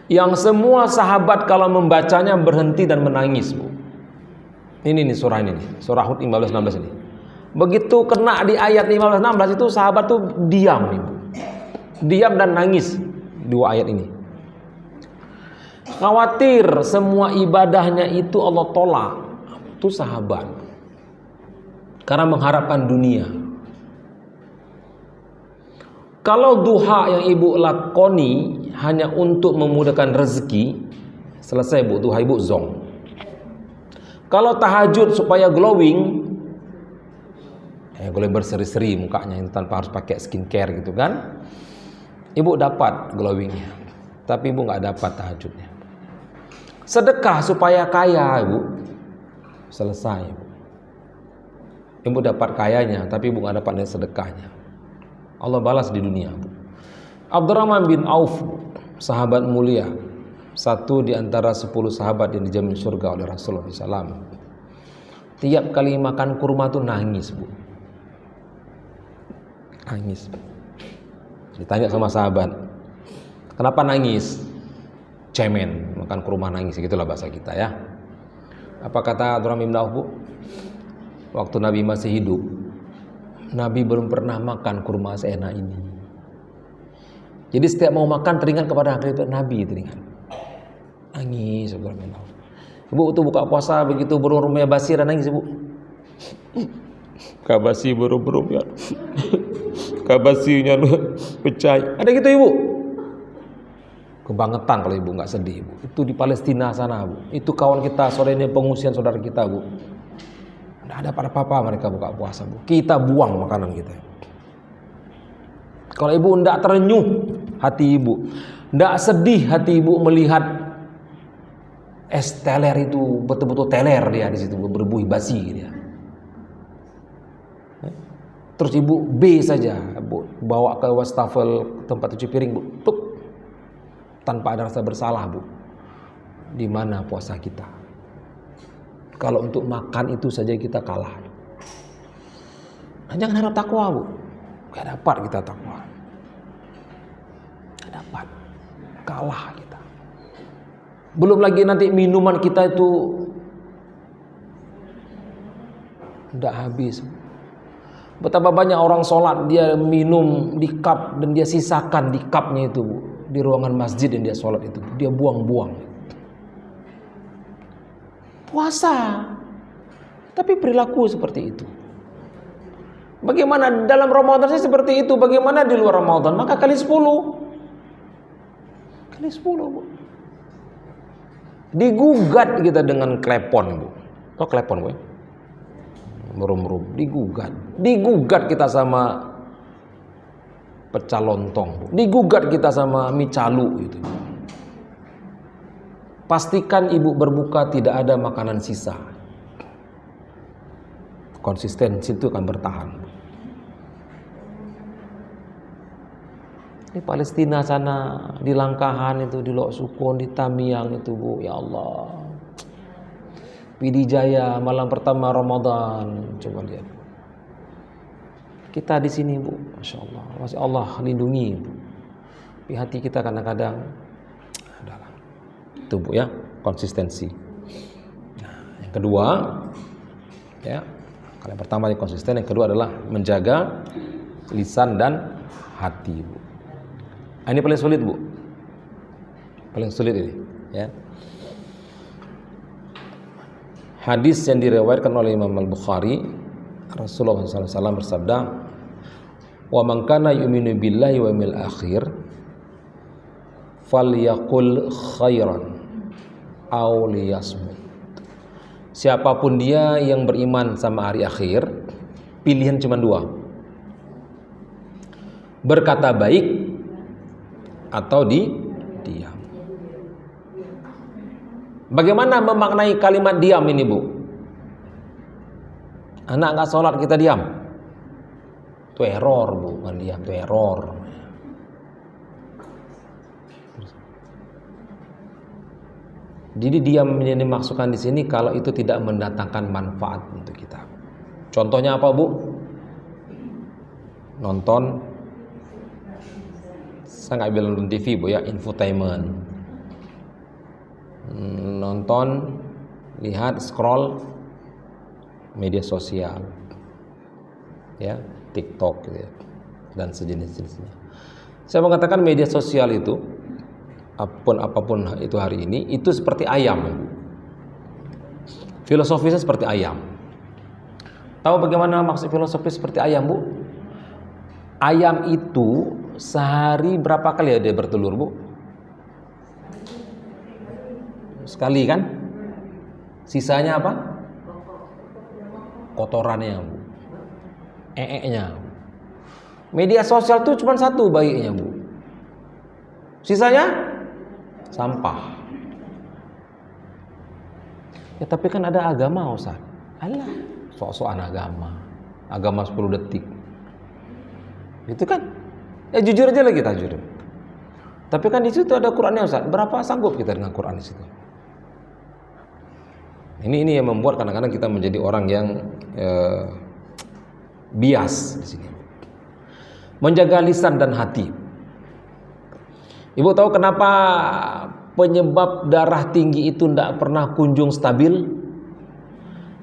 yang semua sahabat kalau membacanya berhenti dan menangis bu. Ini nih surah ini nih, surah Hud 15-16 ini. Begitu kena di ayat 15-16 itu sahabat tuh diam nih bu. Diam dan nangis 2 ayat ini. Khawatir semua ibadahnya itu Allah tolak. Itu sahabat. Karena mengharapkan dunia. Kalau duha yang ibu lakoni hanya untuk memudahkan rezeki, selesai bu, duha ibu zong. Kalau tahajud supaya glowing, boleh berseri-seri mukanya tanpa harus pakai skincare gitu kan, ibu dapat glowingnya, tapi ibu nggak dapat tahajudnya. Sedekah supaya kaya ibu, selesai ibu. Ibu dapat kayanya, tapi ibu nggak dapat sedekahnya. Allah balas di dunia. Abdurrahman bin Auf, sahabat mulia, satu di antara 10 sahabat yang dijamin surga oleh Rasulullah SAW. Tiap kali makan kurma tuh nangis bu. Nangis. Ditanya sama sahabat, kenapa nangis? Cemen, makan kurma nangis, gitulah bahasa kita ya. Apa kata Abdurrahman bin Auf bu? Waktu Nabi masih hidup, Nabi belum pernah makan kurma seenak ini. Jadi setiap mau makan teringat kepada Nabi, teringat. Nangis Abdurrahman bin Auf. Ibu tuh buka puasa begitu berumurnya basi dan nangis ibu. Kabasi berum-berum ya. Kabasinya pecah. Ada gitu ibu? Kebangetan kalau ibu nggak sedih ibu. Itu di Palestina sana bu. Itu kawan kita sore ini pengungsian saudara kita bu. Nggak ada apa-apa mereka buka puasa bu. Kita buang makanan kita. Kalau ibu nggak terenyuh hati ibu, nggak sedih hati ibu melihat es teler itu betul-betul teler dia di situ berbuih basi dia. Terus ibu B saja, bu, bawa ke wastafel tempat cuci piring bu, tup, tanpa ada rasa bersalah bu. Di mana puasa kita? Kalau untuk makan itu saja kita kalah. Jangan harap takwa bu, gak dapat kita takwa, gak dapat, kalah kita. Belum lagi nanti minuman kita itu udah habis. Betapa banyak orang sholat dia minum di cup dan dia sisakan di cupnya itu bu, di ruangan masjid yang dia sholat itu dia buang-buang. Puasa, tapi perilaku seperti itu. Bagaimana dalam Ramadan saya seperti itu, bagaimana di luar Ramadan? Maka kali 10. Kali 10 bu. Digugat kita dengan klepon bu. Tahu klepon bu? Merum-merum, digugat kita sama pecah lontong, digugat kita sama mie calu gitu. Pastikan ibu berbuka tidak ada makanan sisa. Konsistensi itu akan bertahan. Di Palestina sana, di Langkahan itu, di Lok Sukun, di Tamiang itu bu, ya Allah. Pidijaya malam pertama Ramadan, coba lihat. Kita di sini bu, masya Allah, masya Allah lindungi bu. Di hati kita kadang-kadang adalah itu bu ya, konsistensi. Nah, yang kedua, ya, kalau yang pertama ini konsisten, yang kedua adalah menjaga lisan dan hati bu. Ini paling sulit bu, paling sulit ini, ya. Hadis yang diriwayatkan oleh Imam Al-Bukhari, Rasulullah SAW bersabda, "Wa man kana yu'minu billahi wa yawmil akhir, falyaqul khairan aw liyasmut." Siapapun dia yang beriman sama hari akhir, pilihan cuma dua. Berkata baik atau diam. Bagaimana memaknai kalimat diam ini bu? Anak nggak sholat kita diam, itu error bu, bukan diam, itu error. Jadi diam yang dimaksudkan di sini kalau itu tidak mendatangkan manfaat untuk kita. Contohnya apa bu? Nonton, saya nggak bilang nonton TV bu ya, infotainment. Nonton, lihat, scroll media sosial, ya, TikTok gitu ya, dan sejenis-jenisnya. Saya mengatakan media sosial itu apapun itu hari ini itu seperti ayam. Filosofisnya seperti ayam. Tahu bagaimana maksud filosofis seperti ayam bu? Ayam itu sehari berapa kali ya dia bertelur bu? Sekali kan? Sisanya apa? Kotorannya bu, nya. Media sosial tuh cuma satu baiknya bu, sisanya sampah. Ya tapi kan ada agama Ustaz. Alah, sok-sokan agama 10 detik. Itu kan? Ya jujur aja lah kita jujur. Tapi kan di situ ada Qur'annya Ustaz. Berapa sanggup kita dengan Qur'an di situ? Ini yang membuat kadang-kadang kita menjadi orang yang bias di sini. Menjaga lisan dan hati. Ibu tahu kenapa penyebab darah tinggi itu tidak pernah kunjung stabil?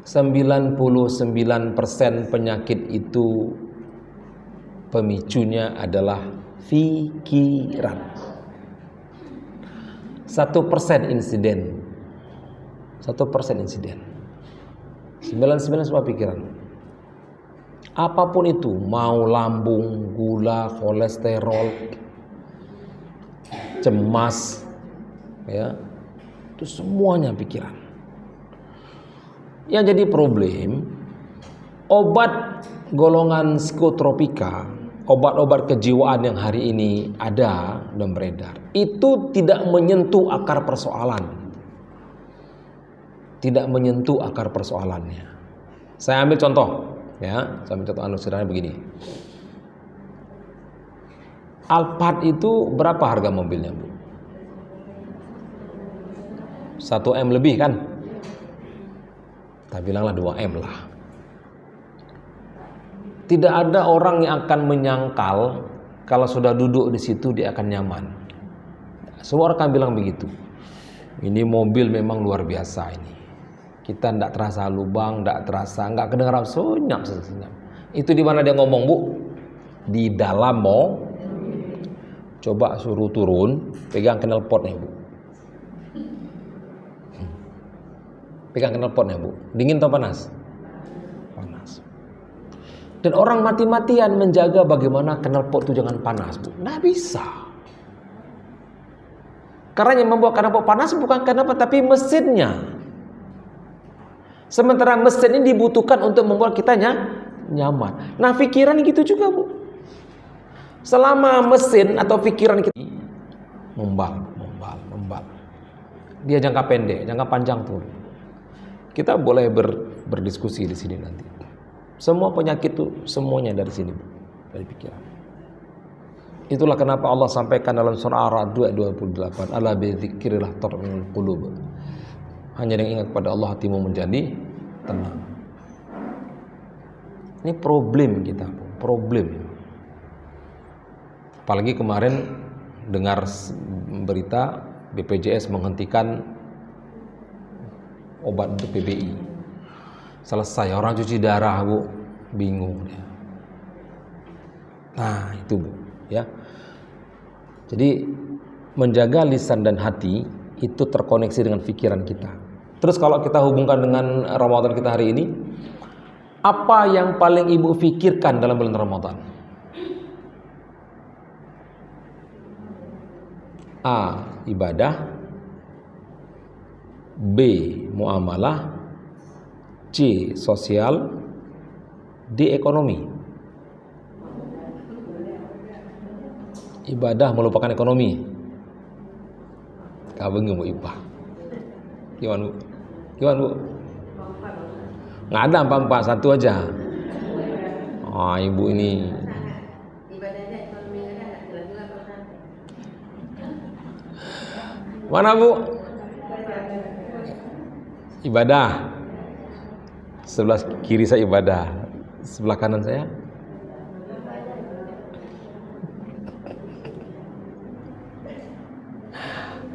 99% penyakit itu pemicunya adalah pikiran. 1% insiden. 99 semua pikiran. Apapun itu, mau lambung, gula, kolesterol, cemas, ya, itu semuanya pikiran. Yang jadi problem, obat golongan psikotropika, obat-obat kejiwaan yang hari ini ada dan beredar, itu tidak menyentuh akar persoalan. Tidak menyentuh akar persoalannya. Saya ambil contoh, ya, saya ambil contoh sederhana begini. Alphard itu berapa harga mobilnya, Bu? 1 M lebih kan? Tak bilanglah 2 M lah. Tidak ada orang yang akan menyangkal kalau sudah duduk di situ dia akan nyaman. Semua orang akan bilang begitu. Ini mobil memang luar biasa ini. Kita tidak terasa lubang, tidak terasa, nggak kedengaran senyap. Itu di mana dia ngomong, Bu? Di dalam mau. Coba suruh turun, pegang knalpotnya, Bu. Pegang knalpotnya, Bu. Dingin atau panas? Panas. Dan orang mati-matian menjaga bagaimana knalpot itu jangan panas, Bu. Nggak bisa. Karena yang membuat knalpot panas bukan knalpot tapi mesinnya. Sementara mesin ini dibutuhkan untuk membuat kita nyaman. Nah, pikiran gitu juga, Bu. Selama mesin atau pikiran kita membal. Dia jangka pendek, jangka panjang tuh. Kita boleh berdiskusi di sini nanti. Semua penyakit itu semuanya dari sini, Bu. Dari pikiran. Itulah kenapa Allah sampaikan dalam surah Ar-Ra'd 2:28, "Ala bi dzikrillah tatma'innul qulub." Hanya dengan ingat kepada Allah hatimu menjadi tenang. Ini problem kita, Bu. Problem. Apalagi kemarin dengar berita BPJS menghentikan obat untuk PBI. Selesai, orang cuci darah, Bu. Bingung dia. Nah, itu, Bu, ya. Jadi menjaga lisan dan hati itu terkoneksi dengan pikiran kita. Terus kalau kita hubungkan dengan Ramadan kita hari ini, apa yang paling Ibu pikirkan dalam bulan Ramadan? A. Ibadah. B. Muamalah. C. Sosial. D. Ekonomi. Ibadah melupakan ekonomi. Kabeng Bu Ipah. Gimana, Bu? Gimana, Bu? Nggak ada 4-4, satu aja. Oh, Ibu ini. Mana, Bu? Ibadah. Sebelah kiri saya ibadah. Sebelah kanan saya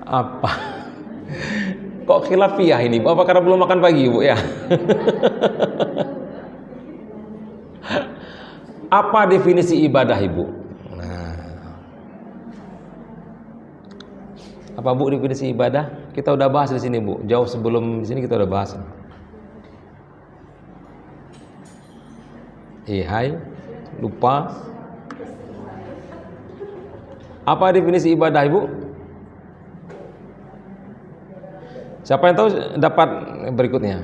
apa? Kok khilafiyah ini, Bu? Apa karena belum makan pagi, Bu, ya? Apa definisi ibadah, Ibu? Nah, apa, Bu, definisi ibadah? Kita udah bahas di sini, Bu. Jauh sebelum di sini kita udah bahas. Hai, lupa. Apa definisi ibadah, Ibu? Siapa yang tahu dapat berikutnya?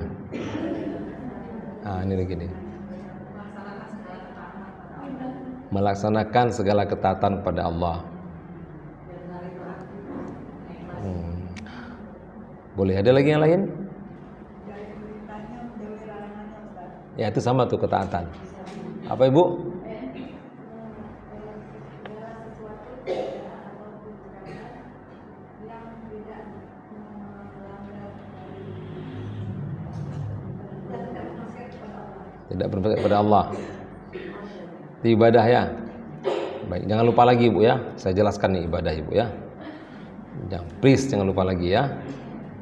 Nah, ini begini. Melaksanakan segala ketaatan pada Allah. Boleh ada lagi yang lain? Ya, itu sama tuh ketaatan. Apa, Ibu? Tidak bermaksiat kepada Allah. Itu ibadah, ya. Baik, jangan lupa lagi, Bu, ya. Saya jelaskan nih ibadah, Ibu, ya. Please jangan lupa lagi, ya.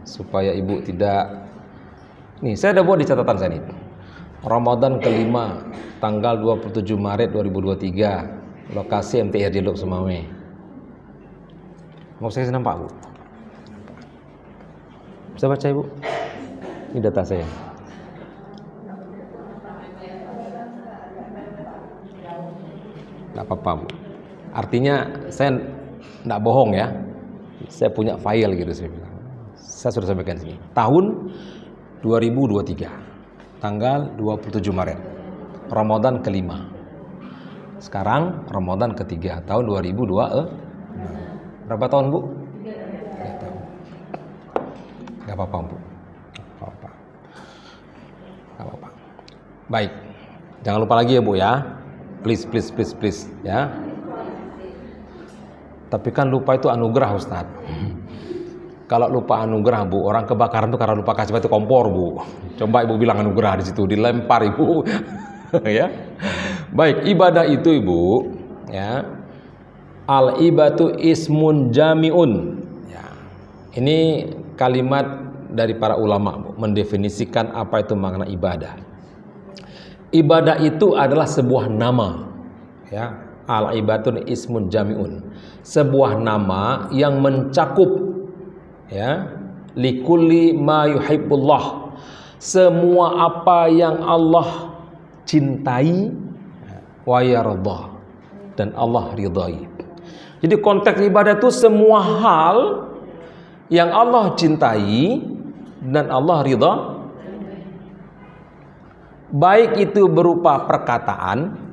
Supaya Ibu tidak. Nih, saya ada buat di catatan saya nih. Ramadan kelima, tanggal 27 Maret 2023, lokasi MTR Jeluk Semawe. Mau saya nampak, Bu? Bisa baca, Ibu? Ini data saya. Gak apa-apa Bu. Artinya saya tidak bohong ya. Saya punya file gitu saya bilang. Saya sudah sampaikan sini. Tahun 2023. Tanggal 27 Maret. Ramadan kelima. Sekarang Ramadan ketiga tahun 2002. Berapa tahun Bu? 3 tahun. Gak apa-apa Bu. Gak apa-apa. Baik. Jangan lupa lagi ya Bu ya. Please ya. Tapi kan lupa itu anugerah Ustaz. Kalau lupa anugerah Bu, orang kebakaran itu karena lupa kasih batu kompor Bu. Coba Ibu bilang anugerah di situ, dilempar Ibu. Ya. Baik, ibadah itu Ibu, ya. Al ibadu ismun jami'un. Ya. Ini kalimat dari para ulama Bu, mendefinisikan apa itu makna ibadah. Ibadah itu adalah sebuah nama, ya. Al ibadun ismun jami'un, sebuah nama yang mencakup, ya, likulli ma yuhibbullah, semua apa yang Allah cintai wa yardah dan Allah ridhai. Jadi konteks ibadah itu semua hal yang Allah cintai dan Allah ridha, baik itu berupa perkataan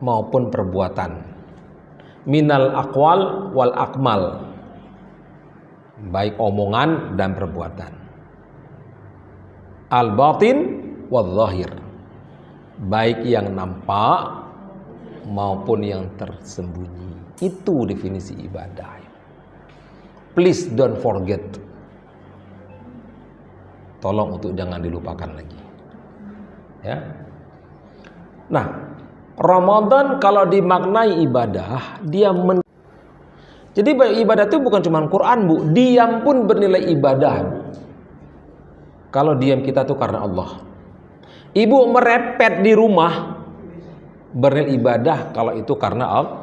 maupun perbuatan, minal aqwal wal akmal, baik omongan dan perbuatan, al batin wal zahir, baik yang nampak maupun yang tersembunyi. Itu definisi ibadah. Please don't forget. Tolong untuk jangan dilupakan lagi. Ya. Nah, Ramadan kalau dimaknai ibadah, jadi ibadah itu bukan cuma Quran Bu, diam pun bernilai ibadah Bu. Kalau diam kita tuh karena Allah. Ibu merepet di rumah bernilai ibadah kalau itu karena Allah.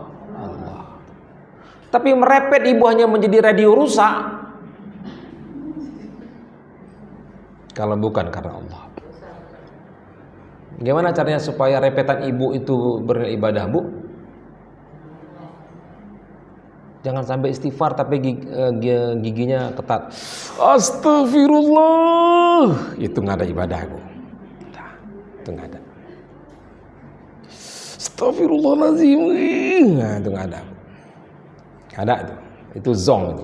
Tapi merepet ibu hanya menjadi radio rusak kalau bukan karena Allah. Gimana caranya supaya repetan ibu itu bernilai ibadah Bu? Jangan sampai istighfar tapi giginya ketat. Astagfirullah. Itu nggak ada ibadah Bu. Nah, itu nggak ada. Astagfirullahaladzim. Nah, itu nggak ada. Nggak ada itu. Itu zong itu.